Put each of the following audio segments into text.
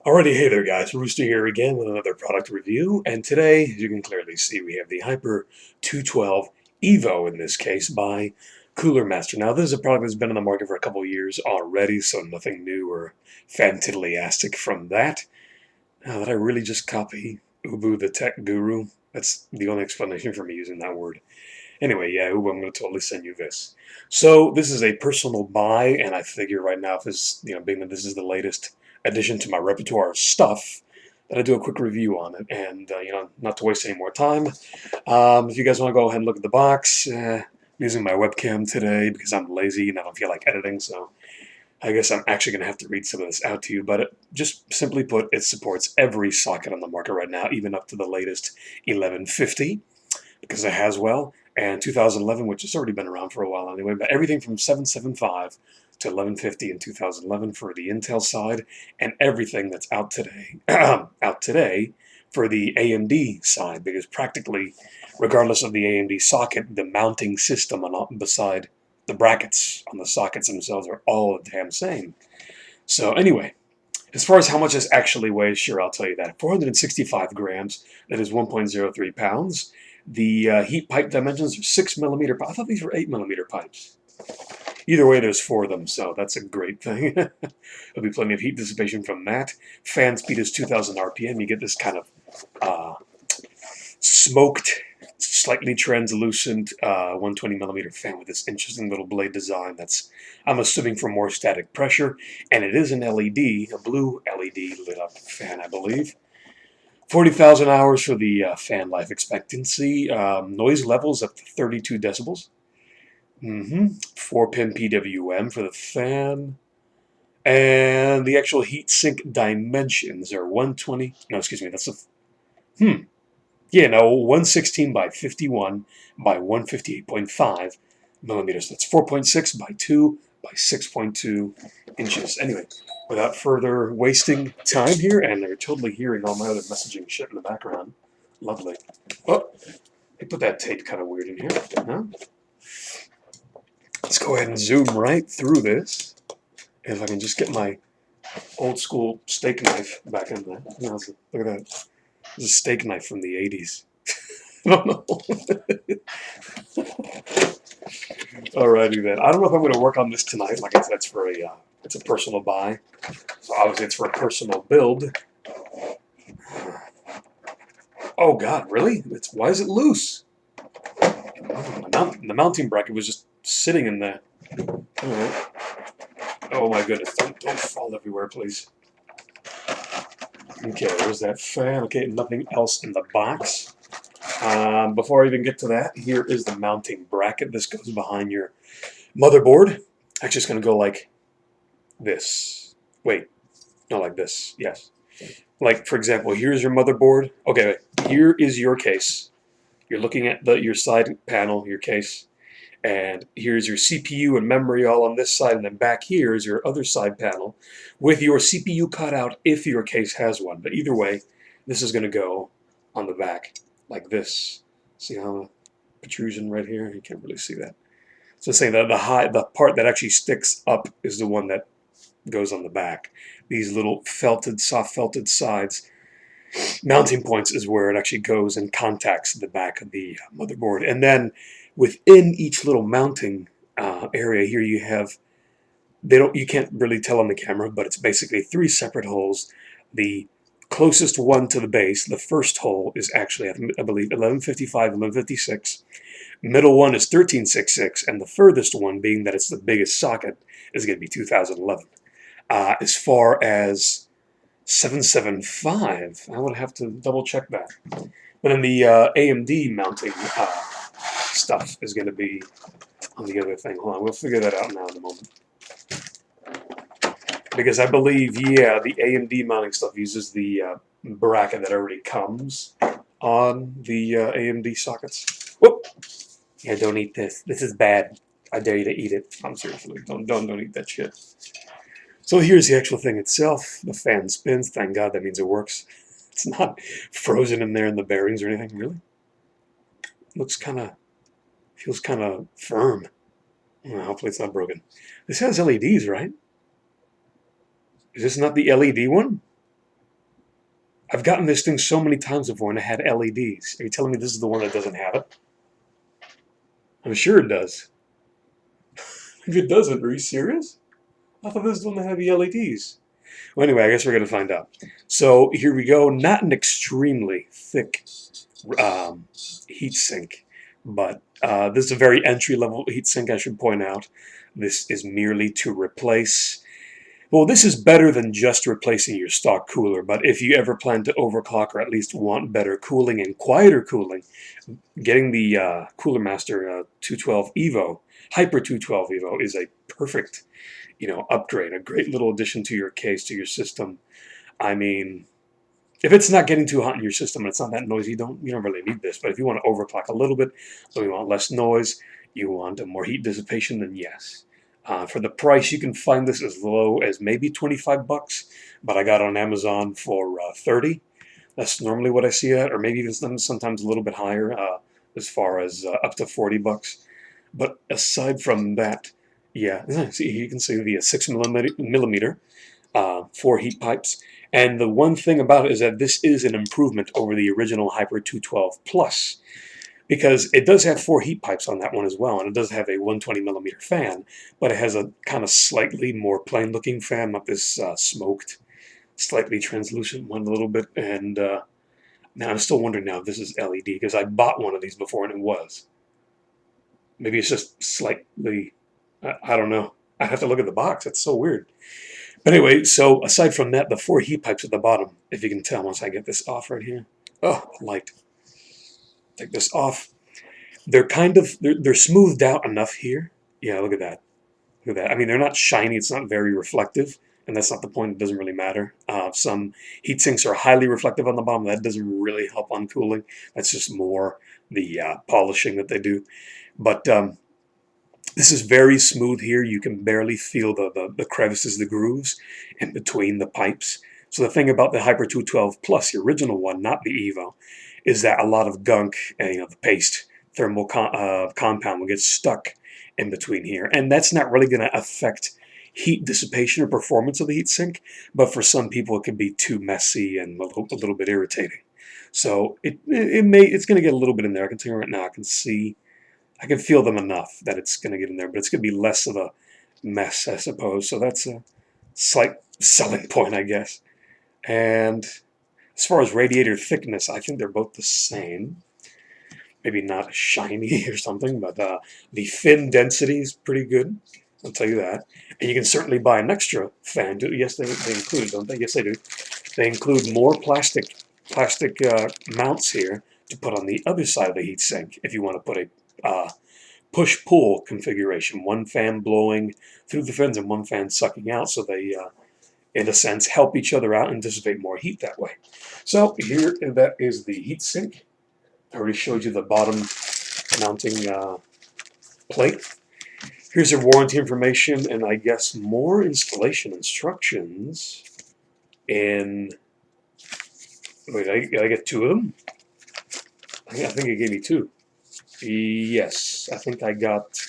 Alrighty, hey there guys, Rooster here again with another product review, and today, as you can clearly see, we have the Hyper 212 EVO in this case by Cooler Master. Now this is a product that's been on the market for a couple of years already, so nothing new or fantiddly-astic from that. Now that I really just copy Ubu the tech guru, that's the only explanation for me using that word. Anyway, yeah, Ubu, I'm going to totally send you this. So this is a personal buy, and I figure right now, if this, being that this is the latest addition to my repertoire of stuff, that I do a quick review on it, and not to waste any more time. If you guys want to go ahead and look at the box, I'm using my webcam today because I'm lazy and I don't feel like editing, so I guess I'm actually going to have to read some of this out to you, but just simply put, it supports every socket on the market right now, even up to the latest 1150, because it has well, and 2011, which has already been around for a while anyway, but everything from 775 to 1150 in 2011 for the Intel side, and everything that's out today, for the AMD side, because practically, regardless of the AMD socket, the mounting system beside the brackets on the sockets themselves are all the damn same. So anyway, as far as how much this actually weighs, sure, I'll tell you that. 465 grams, that is 1.03 pounds. The heat pipe dimensions are 6 millimeter. I thought these were 8 millimeter pipes. Either way, there's 4 of them, so that's a great thing. There'll be plenty of heat dissipation from that. Fan speed is 2,000 RPM. You get this kind of smoked, slightly translucent 120 millimeter fan with this interesting little blade design that's, I'm assuming, for more static pressure. And it is an LED, a blue LED lit up fan, I believe. 40,000 hours for the fan life expectancy. Noise levels up to 32 decibels. 4-pin PWM for the fan. And the actual heat sink dimensions are 120. No, excuse me, that's a. Yeah, no, 116 by 51 by 158.5 millimeters. That's 4.6 by 2 by 6.2 inches. Anyway, without further wasting time here, and they're totally hearing all my other messaging shit in the background. Lovely. Oh, they put that tape kind of weird in here. Huh? Let's go ahead and zoom right through this. If I can just get my old school steak knife back in there. Look at that. There's a steak knife from the 80s. I don't know. Alrighty then. I don't know if I'm going to work on this tonight. Like I said, it's a personal buy. So obviously it's for a personal build. Oh God, really? Why is it loose? The mounting bracket was just sitting in there. Alright. Oh my goodness, don't fall everywhere, please. Okay, there's that fan. Okay, nothing else in the box. Before I even get to that, here is the mounting bracket. This goes behind your motherboard. Actually, it's going to go like this. Wait, not like this. Yes. Like, for example, here's your motherboard. Okay, here is your case. You're looking at your side panel, your case. And here's your CPU and memory all on this side, and then back here is your other side panel with your CPU cutout if your case has one. But either way, this is going to go on the back like this. See how the protrusion right here? You can't really see that. So saying that the part that actually sticks up is the one that goes on the back. These little soft felted sides, mounting points, is where it actually goes and contacts the back of the motherboard. And then within each little mounting area here, you have, you can't really tell on the camera, but it's basically 3 separate holes. The closest one to the base, the first hole, is actually, I believe, 1155, 1156. Middle one is 1366, and the furthest one, being that it's the biggest socket, is going to be 2011. As far as 775, I would have to double check that. But then the AMD mounting stuff is going to be on the other thing. Hold on, we'll figure that out now in a moment. Because I believe, yeah, the AMD mounting stuff uses the bracket that already comes on the AMD sockets. Whoop! Yeah, don't eat this. This is bad. I dare you to eat it. I'm seriously, don't eat that shit. So here's the actual thing itself. The fan spins. Thank God, that means it works. It's not frozen in there in the bearings or anything, really. Looks kind of, feels kind of firm. Hopefully it's not broken. This has LEDs, right? Is this not the LED one? I've gotten this thing so many times before and it had LEDs. Are you telling me this is the one that doesn't have it? I'm sure it does. If it doesn't, are you serious? I thought this was the one that had the LEDs. Well, anyway, I guess we're going to find out. So here we go. Not an extremely thick heat sink, but this is a very entry-level heat sink, I should point out. This is merely to replace. Well, this is better than just replacing your stock cooler, but if you ever plan to overclock or at least want better cooling and quieter cooling, getting the Cooler Master 212 EVO, Hyper 212 EVO, is a perfect, upgrade, a great little addition to your case, to your system. I mean, if it's not getting too hot in your system and it's not that noisy, you don't really need this. But if you want to overclock a little bit, so you want less noise, you want more heat dissipation, then yes. For the price, you can find this as low as maybe 25 bucks, but I got it on Amazon for 30. That's normally what I see at, or maybe even sometimes a little bit higher, as far as up to 40 bucks. But aside from that, yeah, see, you can see the 6 millimeter 4 heat pipes. And the one thing about it is that this is an improvement over the original Hyper 212 Plus, because it does have 4 heat pipes on that one as well, and it does have a 120 millimeter fan, but it has a kind of slightly more plain looking fan, not this smoked, slightly translucent one a little bit. And now I'm still wondering now if this is LED, because I bought one of these before and it was. Maybe it's just slightly, I don't know. I have to look at the box. It's so weird. But anyway, so aside from that, the 4 heat pipes at the bottom, if you can tell once I get this off right here. Oh, light. Take this off. They're they're smoothed out enough here. Yeah, look at that. Look at that. I mean, they're not shiny. It's not very reflective, and that's not the point. It doesn't really matter. Some heat sinks are highly reflective on the bottom. That doesn't really help on cooling. That's just more the polishing that they do. But this is very smooth here. You can barely feel the crevices, the grooves in between the pipes. So the thing about the Hyper 212 Plus, the original one, not the EVO, is that a lot of gunk and the paste thermal compound will get stuck in between here, and that's not really going to affect heat dissipation or performance of the heatsink. But for some people, it can be too messy and a little bit irritating. So it's going to get a little bit in there. I can tell you right now. I can feel them enough that it's going to get in there, but it's going to be less of a mess, I suppose. So that's a slight selling point, I guess. And as far as radiator thickness, I think they're both the same. Maybe not shiny or something, but the fin density is pretty good. I'll tell you that. And you can certainly buy an extra fan. Yes, they include, don't they? Yes, they do. They include more plastic mounts here to put on the other side of the heatsink if you want to put a push-pull configuration. One fan blowing through the fins and one fan sucking out, so they in a sense, help each other out and dissipate more heat that way. So here, that is the heat sink. I already showed you the bottom mounting plate. Here's your warranty information, and I guess more installation instructions. And wait, I get 2 of them? I think it gave me 2. Yes, I think I got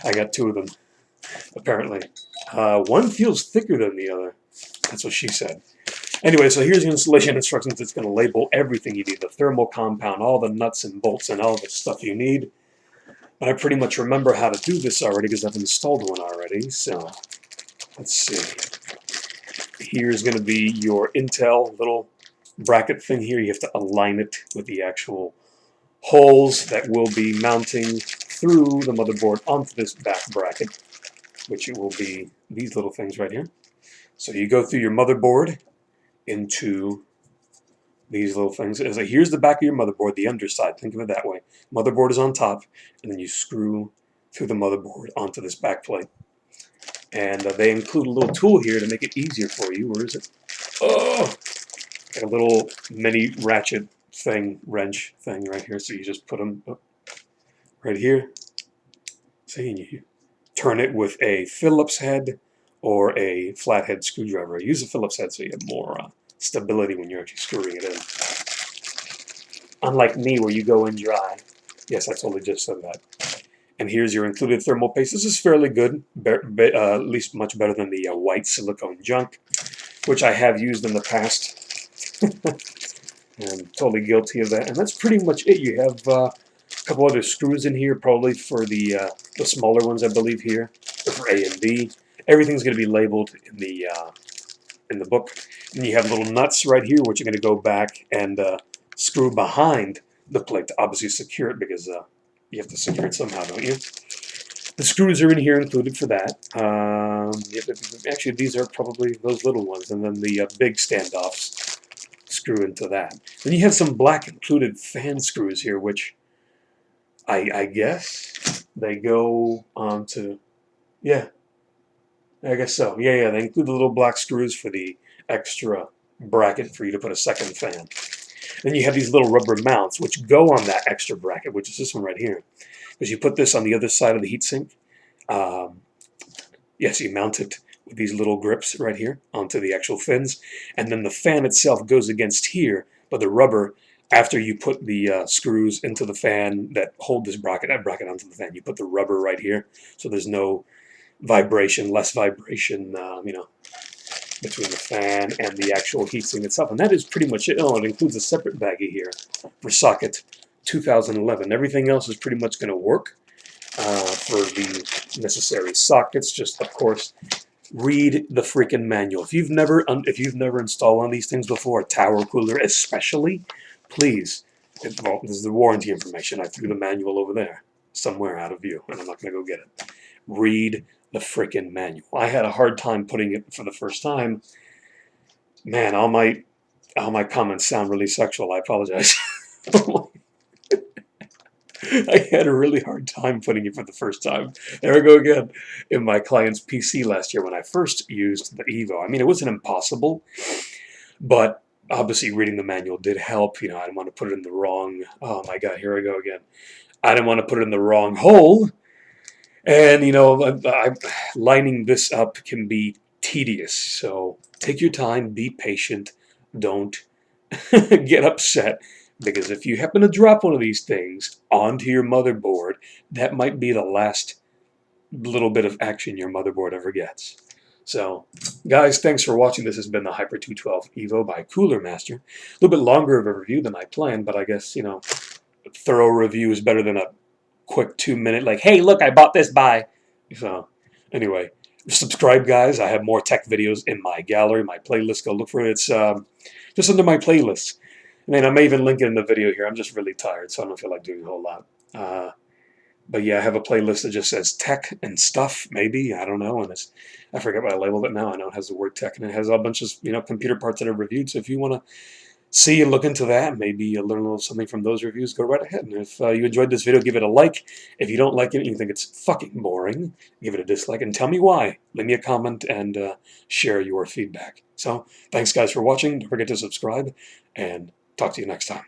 I got 2 of them, apparently. One feels thicker than the other. That's what she said. Anyway, so here's the installation instructions. It's going to label everything you need, the thermal compound, all the nuts and bolts and all the stuff you need. But I pretty much remember how to do this already because I've installed one already. So let's see. Here's going to be your Intel little bracket thing here. You have to align it with the actual holes that will be mounting through the motherboard onto this back bracket, which it will be these little things right here. So you go through your motherboard into these little things. So here's the back of your motherboard, the underside. Think of it that way. Motherboard is on top, and then you screw through the motherboard onto this back plate. And they include a little tool here to make it easier for you. Where is it? Oh! Got a little mini ratchet thing, wrench thing right here. So you just put them right here. See, and you turn it with a Phillips head or a flathead screwdriver. Use a Phillips head so you have more stability when you're actually screwing it in. Unlike me, where you go in dry. Yes, I totally just said that. And here's your included thermal paste. This is fairly good, at least much better than the white silicone junk. which I have used in the past. I'm totally guilty of that. And that's pretty much it. You have a couple other screws in here, probably for the smaller ones, I believe, here, for A and B. Everything's going to be labeled in the book. And you have little nuts right here, which are going to go back and screw behind the plate to obviously secure it, because you have to secure it somehow, don't you? The screws are in here included for that. Actually, these are probably those little ones, and then the big standoffs screw into that. Then you have some black included fan screws here, which I guess they go onto, yeah, I guess so. Yeah, they include the little black screws for the extra bracket for you to put a second fan. Then you have these little rubber mounts which go on that extra bracket, which is this one right here. Because you put this on the other side of the heatsink. Yes, you mount it with these little grips right here onto the actual fins. And then the fan itself goes against here, but the rubber, after you put the screws into the fan that hold this bracket onto the fan, you put the rubber right here, so there's no vibration, less vibration, between the fan and the actual heatsink itself. And that is pretty much it. Oh, it includes a separate baggie here for socket 2011. Everything else is pretty much going to work for the necessary sockets. Just, of course, read the freaking manual. If you've never installed one of these things before, a tower cooler especially, please. Well, this is the warranty information. I threw the manual over there somewhere out of view, and I'm not going to go get it. Read the freaking manual. I had a hard time putting it for the first time. Man, all my comments sound really sexual. I apologize. I had a really hard time putting it for the first time. There we go again. In my client's PC last year when I first used the EVO. I mean, it wasn't impossible, but obviously reading the manual did help. I didn't want to put it in the wrong, oh my God, here we go again. I didn't want to put it in the wrong hole. And, lining this up can be tedious. So take your time, be patient, don't get upset. Because if you happen to drop one of these things onto your motherboard, that might be the last little bit of action your motherboard ever gets. So, guys, thanks for watching. This has been the Hyper 212 EVO by Cooler Master. A little bit longer of a review than I planned, but I guess, a thorough review is better than a quick 2-minute, like, hey, look, I bought this, bye. So, anyway, subscribe, guys. I have more tech videos in my gallery, my playlist. Go look for it. It's just under my playlist. I mean, I may even link it in the video here. I'm just really tired, so I don't feel like doing a whole lot. But yeah, I have a playlist that just says tech and stuff, maybe. I don't know. And I forget what I labeled it now. I know it has the word tech, and it has a bunch of computer parts that I've reviewed. So if you want to see and look into that, maybe learn a little something from those reviews, go right ahead. And if you enjoyed this video, give it a like. If you don't like it and you think it's fucking boring, give it a dislike and tell me why. Leave me a comment and share your feedback. So thanks, guys, for watching. Don't forget to subscribe, and talk to you next time.